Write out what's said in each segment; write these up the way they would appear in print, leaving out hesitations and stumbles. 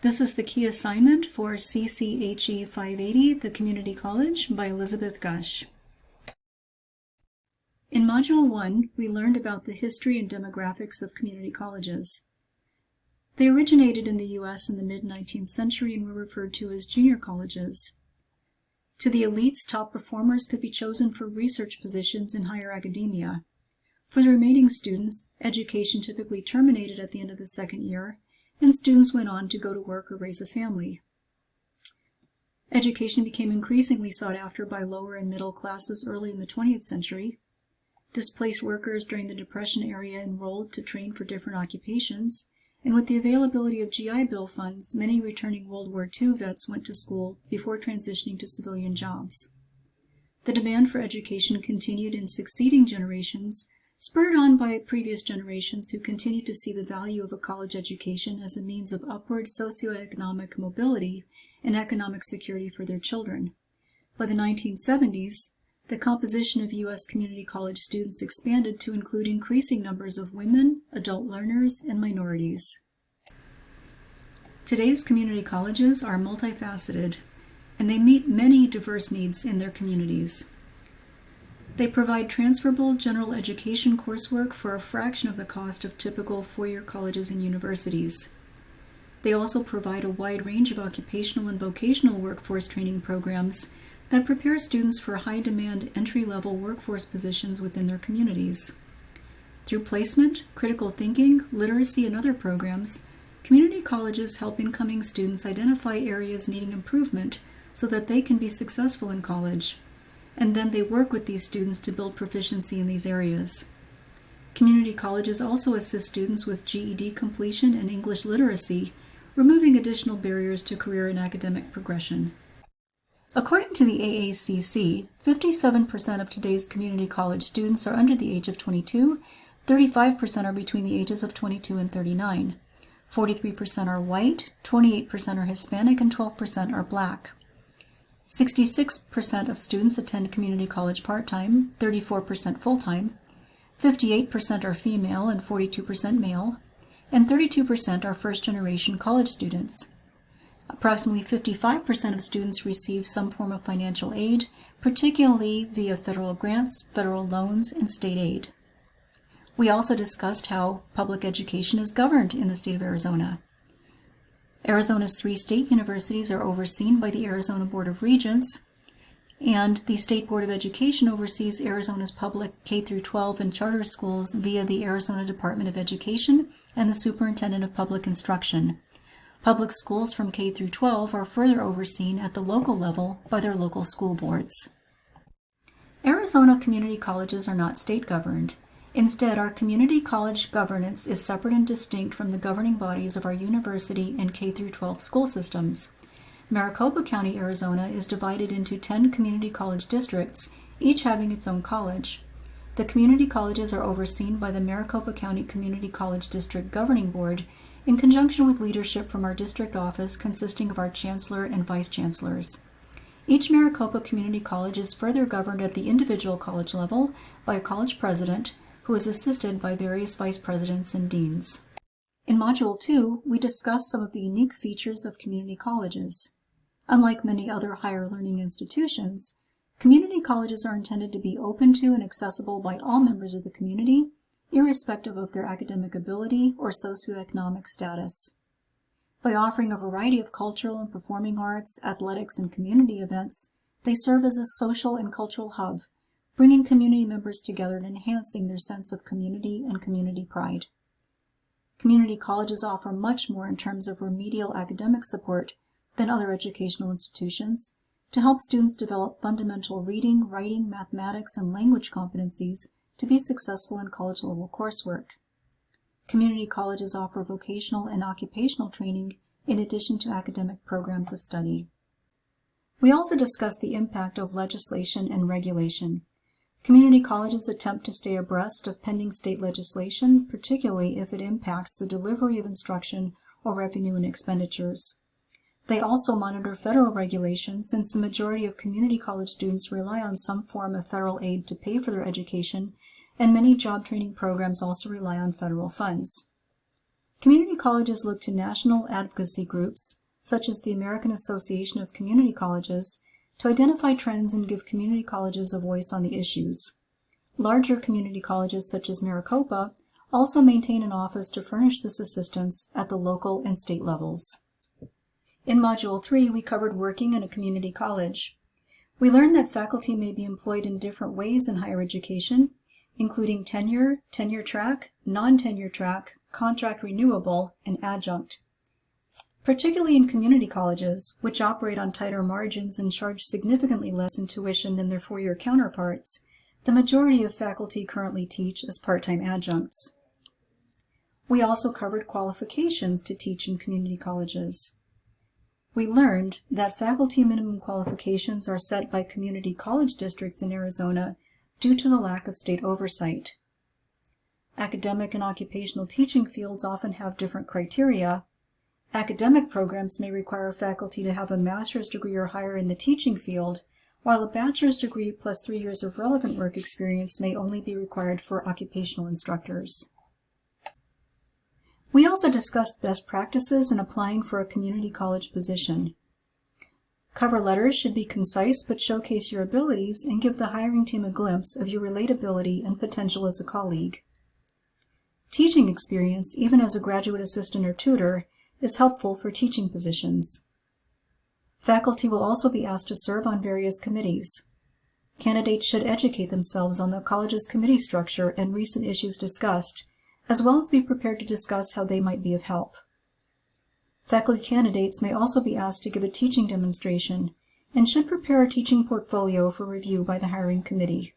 This is the key assignment for CCHE 580, the Community College, by Elizabeth Gush. In Module 1, we learned about the history and demographics of community colleges. They originated in the U.S. in the mid-19th century and were referred to as junior colleges. To the elites, top performers could be chosen for research positions in higher academia. For the remaining students, education typically terminated at the end of the second year, and students went on to go to work or raise a family. Education became increasingly sought after by lower and middle classes early in the 20th century. Displaced workers during the Depression era enrolled to train for different occupations, and with the availability of GI Bill funds, many returning World War II vets went to school before transitioning to civilian jobs. The demand for education continued in succeeding generations, spurred on by previous generations who continued to see the value of a college education as a means of upward socioeconomic mobility and economic security for their children. By the 1970s, the composition of U.S. community college students expanded to include increasing numbers of women, adult learners, and minorities. Today's community colleges are multifaceted, and they meet many diverse needs in their communities. They provide transferable general education coursework for a fraction of the cost of typical four-year colleges and universities. They also provide a wide range of occupational and vocational workforce training programs that prepare students for high-demand entry-level workforce positions within their communities. Through placement, critical thinking, literacy, and other programs, community colleges help incoming students identify areas needing improvement so that they can be successful in college, and then they work with these students to build proficiency in these areas. Community colleges also assist students with GED completion and English literacy, removing additional barriers to career and academic progression. According to the AACC, 57% of today's community college students are under the age of 22, 35% are between the ages of 22 and 39, 43% are white, 28% are Hispanic, and 12% are Black. 66% of students attend community college part-time, 34% full-time, 58% are female and 42% male, and 32% are first-generation college students. Approximately 55% of students receive some form of financial aid, particularly via federal grants, federal loans, and state aid. We also discussed how public education is governed in the state of Arizona. Arizona's 3 state universities are overseen by the Arizona Board of Regents, and the State Board of Education oversees Arizona's public K-12 and charter schools via the Arizona Department of Education and the Superintendent of Public Instruction. Public schools from K-12 are further overseen at the local level by their local school boards. Arizona community colleges are not state-governed. Instead, our community college governance is separate and distinct from the governing bodies of our university and K-12 school systems. Maricopa County, Arizona is divided into 10 community college districts, each having its own college. The community colleges are overseen by the Maricopa County Community College District Governing Board in conjunction with leadership from our district office consisting of our chancellor and vice chancellors. Each Maricopa Community College is further governed at the individual college level by a college president, who is assisted by various vice presidents and deans. In Module 2, we discussed some of the unique features of community colleges. Unlike many other higher learning institutions, community colleges are intended to be open to and accessible by all members of the community, irrespective of their academic ability or socioeconomic status. By offering a variety of cultural and performing arts, athletics, and community events, they serve as a social and cultural hub, bringing community members together and enhancing their sense of community and community pride. Community colleges offer much more in terms of remedial academic support than other educational institutions to help students develop fundamental reading, writing, mathematics, and language competencies to be successful in college-level coursework. Community colleges offer vocational and occupational training in addition to academic programs of study. We also discussed the impact of legislation and regulation. Community colleges attempt to stay abreast of pending state legislation, particularly if it impacts the delivery of instruction or revenue and expenditures. They also monitor federal regulation, since the majority of community college students rely on some form of federal aid to pay for their education, and many job training programs also rely on federal funds. Community colleges look to national advocacy groups, such as the American Association of Community Colleges, to identify trends and give community colleges a voice on the issues. Larger community colleges, such as Maricopa, also maintain an office to furnish this assistance at the local and state levels. In Module 3, we covered working in a community college. We learned that faculty may be employed in different ways in higher education, including tenure, tenure track, non-tenure track, contract renewable, and adjunct. Particularly in community colleges, which operate on tighter margins and charge significantly less in tuition than their four-year counterparts, the majority of faculty currently teach as part-time adjuncts. We also covered qualifications to teach in community colleges. We learned that faculty minimum qualifications are set by community college districts in Arizona due to the lack of state oversight. Academic and occupational teaching fields often have different criteria. Academic programs may require faculty to have a master's degree or higher in the teaching field, while a bachelor's degree plus 3 years of relevant work experience may only be required for occupational instructors. We also discussed best practices in applying for a community college position. Cover letters should be concise but showcase your abilities and give the hiring team a glimpse of your relatability and potential as a colleague. Teaching experience, even as a graduate assistant or tutor, is helpful for teaching positions. Faculty will also be asked to serve on various committees. Candidates should educate themselves on the college's committee structure and recent issues discussed, as well as be prepared to discuss how they might be of help. Faculty candidates may also be asked to give a teaching demonstration and should prepare a teaching portfolio for review by the hiring committee.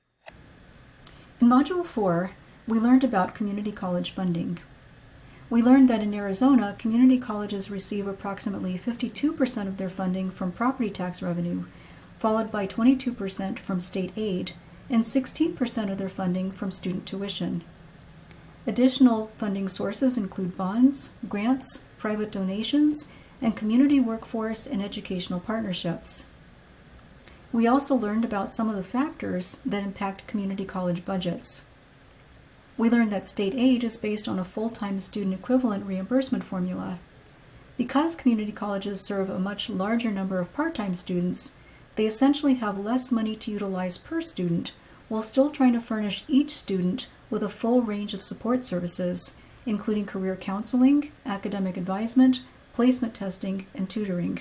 In Module 4, we learned about community college funding. We learned that in Arizona, community colleges receive approximately 52% of their funding from property tax revenue, followed by 22% from state aid, and 16% of their funding from student tuition. Additional funding sources include bonds, grants, private donations, and community workforce and educational partnerships. We also learned about some of the factors that impact community college budgets. We learned that state aid is based on a full-time student equivalent reimbursement formula. Because community colleges serve a much larger number of part-time students, they essentially have less money to utilize per student, while still trying to furnish each student with a full range of support services, including career counseling, academic advisement, placement testing, and tutoring.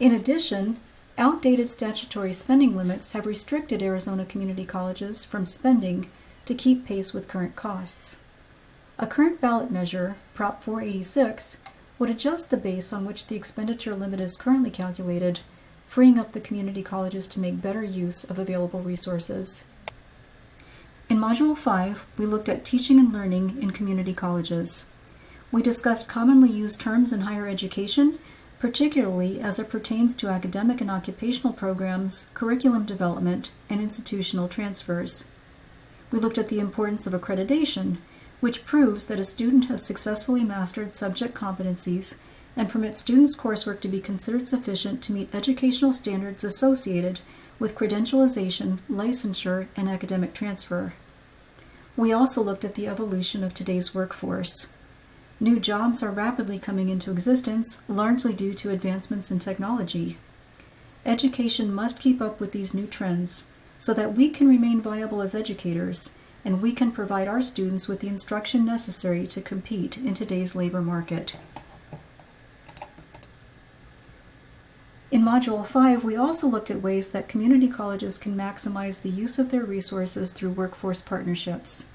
In addition, outdated statutory spending limits have restricted Arizona community colleges from spending to keep pace with current costs. A current ballot measure, Prop 486, would adjust the base on which the expenditure limit is currently calculated, freeing up the community colleges to make better use of available resources. In Module 5, we looked at teaching and learning in community colleges. We discussed commonly used terms in higher education, particularly as it pertains to academic and occupational programs, curriculum development, and institutional transfers. We looked at the importance of accreditation, which proves that a student has successfully mastered subject competencies and permits students' coursework to be considered sufficient to meet educational standards associated with credentialization, licensure, and academic transfer. We also looked at the evolution of today's workforce. New jobs are rapidly coming into existence, largely due to advancements in technology. Education must keep up with these new trends so that we can remain viable as educators and we can provide our students with the instruction necessary to compete in today's labor market. In Module 5, we also looked at ways that community colleges can maximize the use of their resources through workforce partnerships.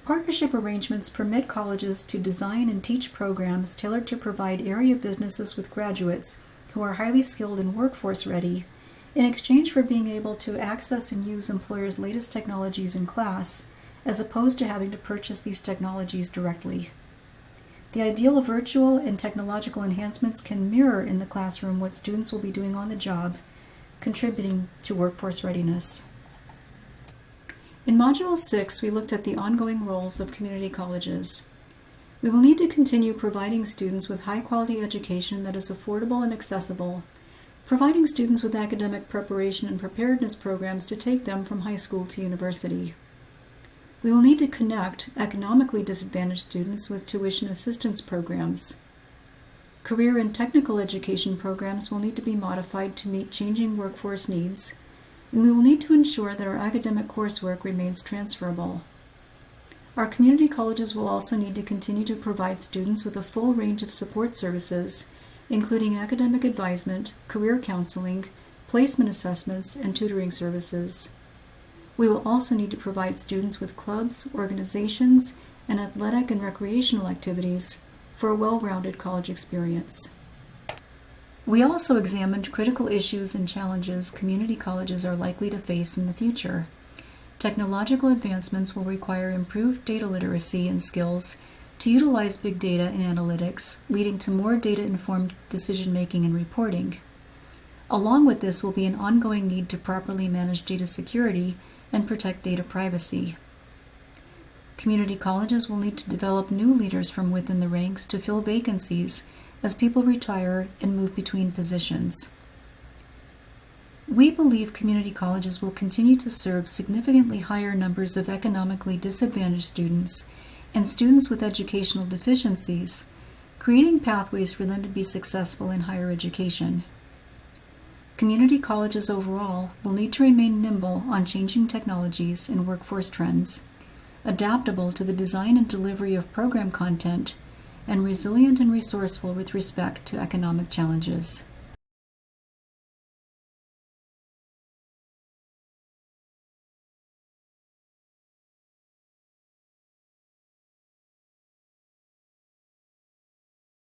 Partnership arrangements permit colleges to design and teach programs tailored to provide area businesses with graduates who are highly skilled and workforce ready, in exchange for being able to access and use employers' latest technologies in class, as opposed to having to purchase these technologies directly. The ideal of virtual and technological enhancements can mirror in the classroom what students will be doing on the job, contributing to workforce readiness. In Module 6, we looked at the ongoing roles of community colleges. We will need to continue providing students with high-quality education that is affordable and accessible, providing students with academic preparation and preparedness programs to take them from high school to university. We will need to connect economically disadvantaged students with tuition assistance programs. Career and technical education programs will need to be modified to meet changing workforce needs, and we will need to ensure that our academic coursework remains transferable. Our community colleges will also need to continue to provide students with a full range of support services, including academic advisement, career counseling, placement assessments, and tutoring services. We will also need to provide students with clubs, organizations, and athletic and recreational activities for a well-rounded college experience. We also examined critical issues and challenges community colleges are likely to face in the future. Technological advancements will require improved data literacy and skills to utilize big data and analytics, leading to more data-informed decision-making and reporting. Along with this will be an ongoing need to properly manage data security and protect data privacy. Community colleges will need to develop new leaders from within the ranks to fill vacancies as people retire and move between positions. We believe community colleges will continue to serve significantly higher numbers of economically disadvantaged students and students with educational deficiencies, creating pathways for them to be successful in higher education. Community colleges overall will need to remain nimble on changing technologies and workforce trends, adaptable to the design and delivery of program content, and resilient and resourceful with respect to economic challenges.